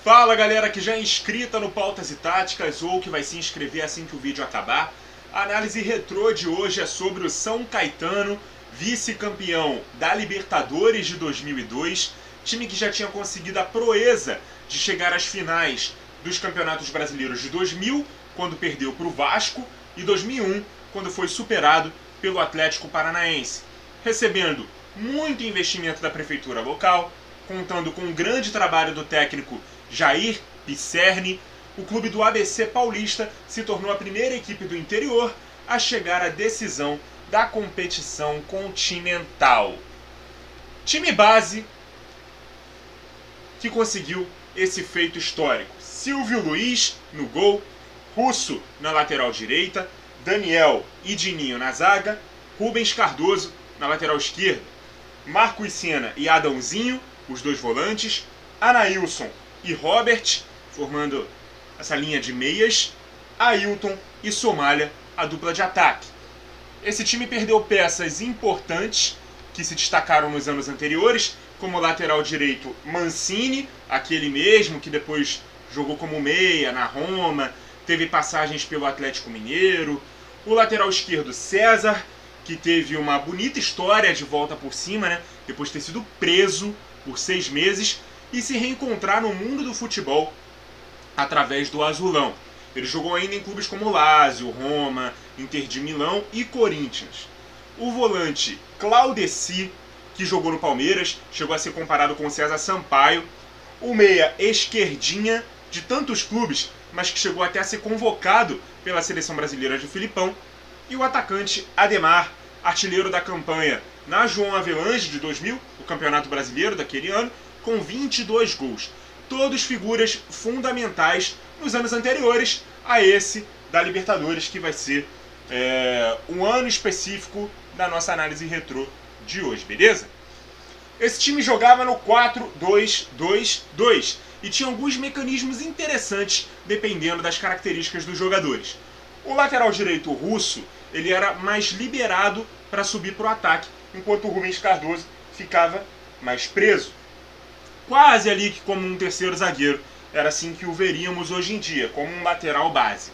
Fala galera que já é inscrita no Pautas e Táticas ou que vai se inscrever assim que o vídeo acabar. A análise retrô de hoje é sobre o São Caetano, vice-campeão da Libertadores de 2002, time que já tinha conseguido a proeza de chegar às finais dos campeonatos brasileiros de 2000, quando perdeu para o Vasco, e 2001, quando foi superado pelo Atlético Paranaense, recebendo muito investimento da prefeitura local, contando com um grande trabalho do técnico Jair Pisserni. O clube do ABC Paulista se tornou a primeira equipe do interior a chegar à decisão da competição continental. Time base que conseguiu esse feito histórico: Silvio Luiz no gol, Russo na lateral direita, Daniel e Dininho na zaga, Rubens Cardoso na lateral esquerda, Marcos Senna e Adãozinho, os dois volantes, Anailson e Robert, formando essa linha de meias, Ailton e Somália, a dupla de ataque. Esse time perdeu peças importantes que se destacaram nos anos anteriores, como o lateral direito Mancini, aquele mesmo que depois jogou como meia na Roma, teve passagens pelo Atlético Mineiro, o lateral esquerdo César, que teve uma bonita história de volta por cima, né? Depois de ter sido preso por 6 meses e se reencontrar no mundo do futebol através do Azulão. Ele jogou ainda em clubes como Lazio, Roma, Inter de Milão e Corinthians. O volante Claudeci, que jogou no Palmeiras, chegou a ser comparado com o César Sampaio. O meia Esquerdinha, de tantos clubes, mas que chegou até a ser convocado pela seleção brasileira de Filipão. E o atacante Ademar, artilheiro da campanha na João Avelange de 2000, o campeonato brasileiro daquele ano, com 22 gols. Todos figuras fundamentais nos anos anteriores a esse da Libertadores, que vai ser um ano específico da nossa análise retrô de hoje, beleza? Esse time jogava no 4-2-2-2 e tinha alguns mecanismos interessantes dependendo das características dos jogadores. O lateral direito Russo, ele era mais liberado para subir para o ataque, enquanto o Rubens Cardoso ficava mais preso. Quase ali que como um terceiro zagueiro. Era assim que o veríamos hoje em dia, como um lateral base.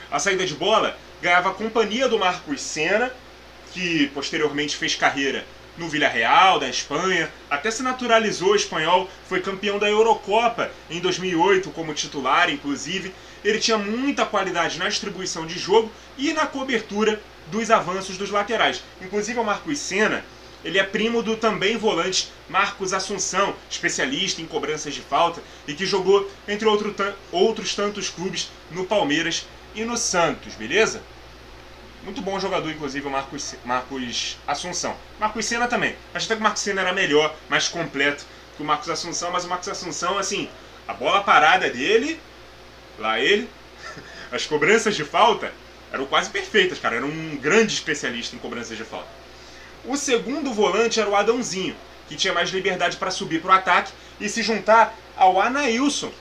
A saída de bola ganhava a companhia do Marcos Senna, que posteriormente fez carreira no Villarreal, da Espanha, até se naturalizou espanhol, foi campeão da Eurocopa em 2008 como titular, inclusive. Ele tinha muita qualidade na distribuição de jogo e na cobertura dos avanços dos laterais. Inclusive o Marcos Senna, ele é primo do também volante Marcos Assunção, especialista em cobranças de falta e que jogou, entre outros tantos clubes, no Palmeiras e no Santos, beleza? Muito bom jogador, inclusive, o Marcos Assunção. Marcos Senna também. Acho até que o Marcos Senna era melhor, mais completo que o Marcos Assunção, mas o Marcos Assunção, assim, a bola parada dele, lá ele, as cobranças de falta eram quase perfeitas, cara. Era um grande especialista em cobranças de falta. O segundo volante era o Adãozinho, que tinha mais liberdade para subir para o ataque e se juntar ao Anailson,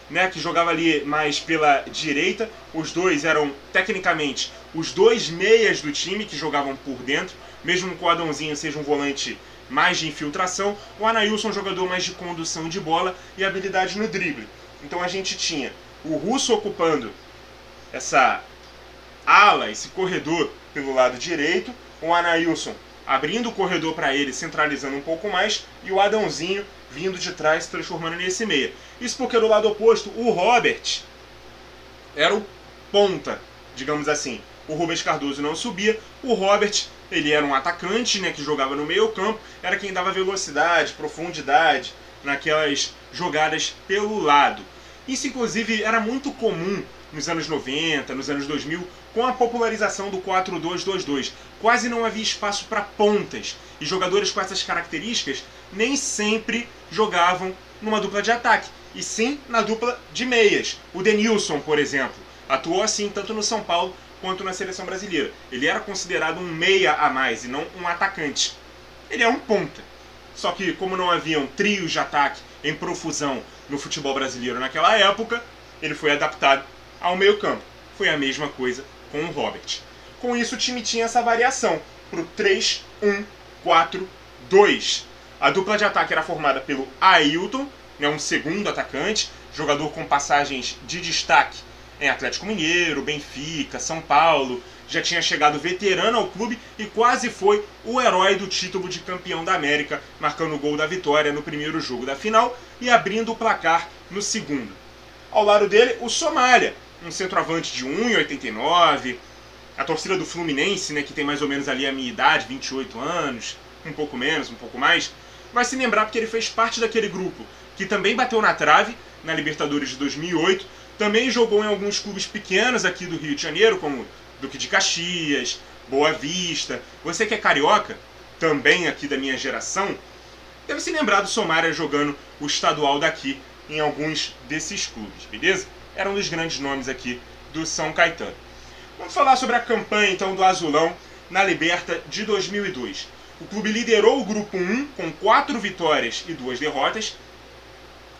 né, que jogava ali mais pela direita. Os dois eram, tecnicamente, os dois meias do time que jogavam por dentro. Mesmo que o Adãozinho seja um volante mais de infiltração, o Anailson é um jogador mais de condução de bola e habilidade no drible. Então a gente tinha o Russo ocupando essa ala, esse corredor pelo lado direito, o Anailson abrindo o corredor para ele, centralizando um pouco mais, e o Adãozinho vindo de trás, se transformando nesse meia. Isso porque do lado oposto, o Robert era o ponta, digamos assim. O Rubens Cardoso não subia, o Robert, ele era um atacante, né, que jogava no meio campo, era quem dava velocidade, profundidade naquelas jogadas pelo lado. Isso, inclusive, era muito comum nos anos 90, nos anos 2000, com a popularização do 4-2-2-2. Quase não havia espaço para pontas, e jogadores com essas características nem sempre jogavam numa dupla de ataque, e sim na dupla de meias. O Denilson, por exemplo, atuou assim tanto no São Paulo quanto na seleção brasileira. Ele era considerado um meia a mais e não um atacante. Ele é um ponta. Só que como não haviam trios de ataque em profusão no futebol brasileiro naquela época, ele foi adaptado ao meio campo. Foi a mesma coisa com o Robert. Com isso o time tinha essa variação para o 3-1-4-2. A dupla de ataque era formada pelo Ailton, né, um segundo atacante, jogador com passagens de destaque em Atlético Mineiro, Benfica, São Paulo, já tinha chegado veterano ao clube e quase foi o herói do título de campeão da América, marcando o gol da vitória no primeiro jogo da final e abrindo o placar no segundo. Ao lado dele, o Somália, um centroavante de 1,89, a torcida do Fluminense, né, que tem mais ou menos ali a minha idade, 28 anos, um pouco menos, um pouco mais, vai se lembrar porque ele fez parte daquele grupo que também bateu na trave na Libertadores de 2008, também jogou em alguns clubes pequenos aqui do Rio de Janeiro, como Duque de Caxias, Boa Vista. Você que é carioca, também aqui da minha geração, deve se lembrar do Somália jogando o estadual daqui em alguns desses clubes, beleza? Era um dos grandes nomes aqui do São Caetano. Vamos falar sobre a campanha então do Azulão na Liberta de 2002. O clube liderou o grupo 1 com 4 vitórias e 2 derrotas,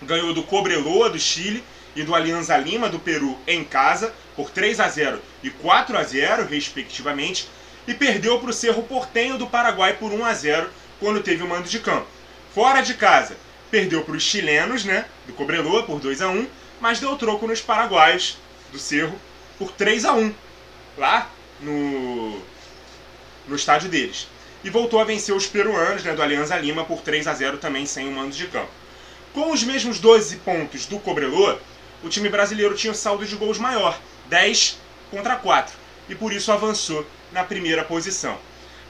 ganhou do Cobreloa do Chile e do Alianza Lima do Peru em casa por 3-0 e 4-0 respectivamente, e perdeu para o Cerro Porteño do Paraguai por 1-0 quando teve o mando de campo. Fora de casa, perdeu para os chilenos, né, do Cobreloa por 2-1, mas deu troco nos paraguaios do Cerro por 3-1 lá no estádio deles. E voltou a vencer os peruanos, né, do Alianza Lima por 3-0 também sem o mando de campo. Com os mesmos 12 pontos do Cobreloa, o time brasileiro tinha um saldo de gols maior, 10-4, e por isso avançou na primeira posição.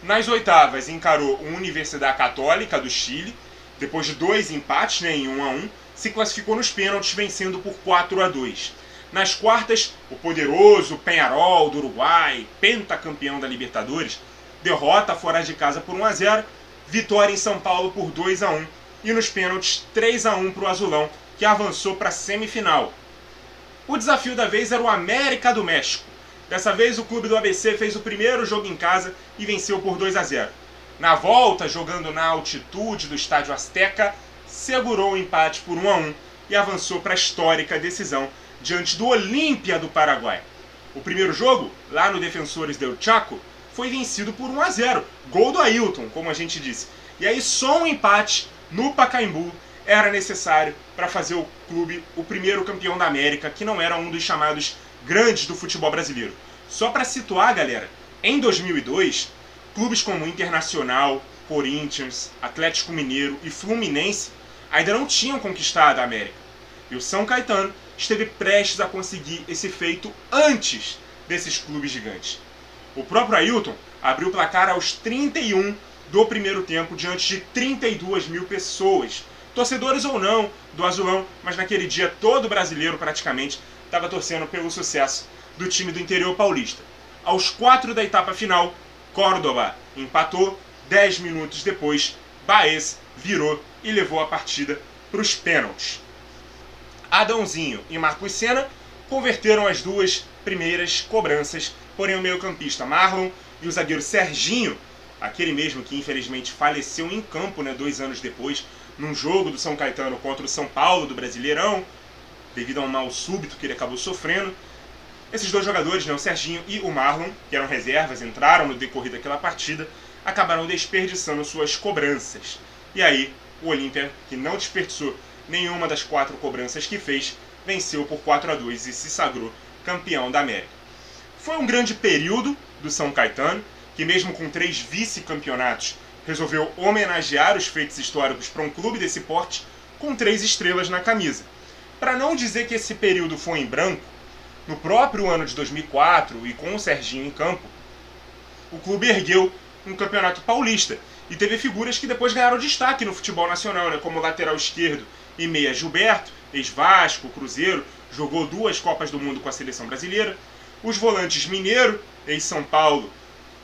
Nas oitavas encarou a Universidade Católica do Chile, depois de 2 empates, né, em 1-1, se classificou nos pênaltis vencendo por 4-2. Nas quartas, o poderoso Peñarol do Uruguai, pentacampeão da Libertadores, derrota fora de casa por 1-0, vitória em São Paulo por 2-1 e nos pênaltis 3-1 para o Azulão, que avançou para a semifinal. O desafio da vez era o América do México. Dessa vez o clube do ABC fez o primeiro jogo em casa e venceu por 2-0. Na volta, jogando na altitude do Estádio Azteca, segurou o empate por 1-1 e avançou para a histórica decisão diante do Olímpia do Paraguai. O primeiro jogo, lá no Defensores del Chaco, foi vencido por 1-0, gol do Ailton, como a gente disse. E aí só um empate no Pacaembu era necessário para fazer o clube o primeiro campeão da América, que não era um dos chamados grandes do futebol brasileiro. Só para situar, galera, em 2002, clubes como Internacional, Corinthians, Atlético Mineiro e Fluminense ainda não tinham conquistado a América. E o São Caetano esteve prestes a conseguir esse feito antes desses clubes gigantes. O próprio Ailton abriu o placar aos 31 do primeiro tempo diante de 32 mil pessoas, torcedores ou não do Azulão, mas naquele dia todo brasileiro praticamente estava torcendo pelo sucesso do time do interior paulista. Aos 4 da etapa final, Córdoba empatou, 10 minutos depois, Baez virou e levou a partida para os pênaltis. Adãozinho e Marcos Senna converteram as duas primeiras cobranças, porém o meio-campista Marlon e o zagueiro Serginho, aquele mesmo que infelizmente faleceu em campo, né, 2 anos depois, num jogo do São Caetano contra o São Paulo do Brasileirão, devido a um mal súbito que ele acabou sofrendo. Esses dois jogadores, né, o Serginho e o Marlon, que eram reservas, entraram no decorrer daquela partida, acabaram desperdiçando suas cobranças. E aí, o Olímpia, que não desperdiçou nenhuma das 4 cobranças que fez, venceu por 4-2 e se sagrou campeão da América. Foi um grande período do São Caetano, que mesmo com 3 vice-campeonatos, resolveu homenagear os feitos históricos para um clube desse porte com 3 estrelas na camisa. Para não dizer que esse período foi em branco, no próprio ano de 2004 e com o Serginho em campo, o clube ergueu um campeonato paulista e teve figuras que depois ganharam destaque no futebol nacional, né, como o lateral esquerdo e meia Gilberto, ex-Vasco, Cruzeiro, jogou 2 Copas do Mundo com a seleção brasileira, os volantes Mineiro, ex-São Paulo,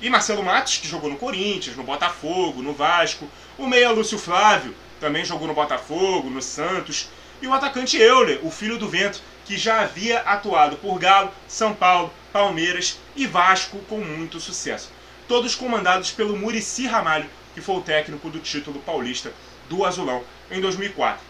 e Marcelo Matos, que jogou no Corinthians, no Botafogo, no Vasco, o meia Lúcio Flávio, também jogou no Botafogo, no Santos, e o atacante Euler, o filho do vento, que já havia atuado por Galo, São Paulo, Palmeiras e Vasco com muito sucesso. Todos comandados pelo Muricy Ramalho, que foi o técnico do título paulista do Azulão em 2004.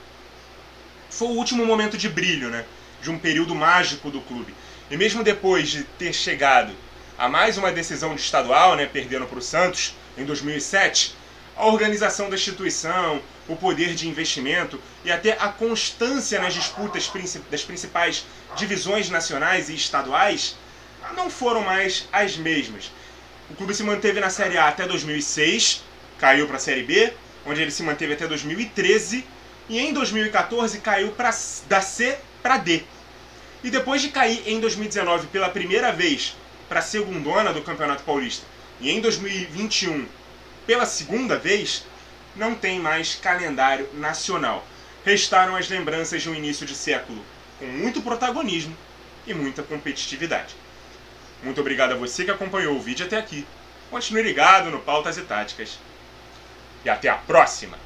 Foi o último momento de brilho, né, de um período mágico do clube. E mesmo depois de ter chegado a mais uma decisão de estadual, né, perdendo para o Santos em 2007, a organização da instituição, o poder de investimento e até a constância nas disputas das principais divisões nacionais e estaduais não foram mais as mesmas. O clube se manteve na Série A até 2006, caiu para a Série B, onde ele se manteve até 2013, e em 2014 caiu da C para D. E depois de cair em 2019 pela primeira vez para a segundona do Campeonato Paulista, e em 2021 pela segunda vez, não tem mais calendário nacional. Restaram as lembranças de um início de século com muito protagonismo e muita competitividade. Muito obrigado a você que acompanhou o vídeo até aqui. Continue ligado no Pautas e Táticas. E até a próxima!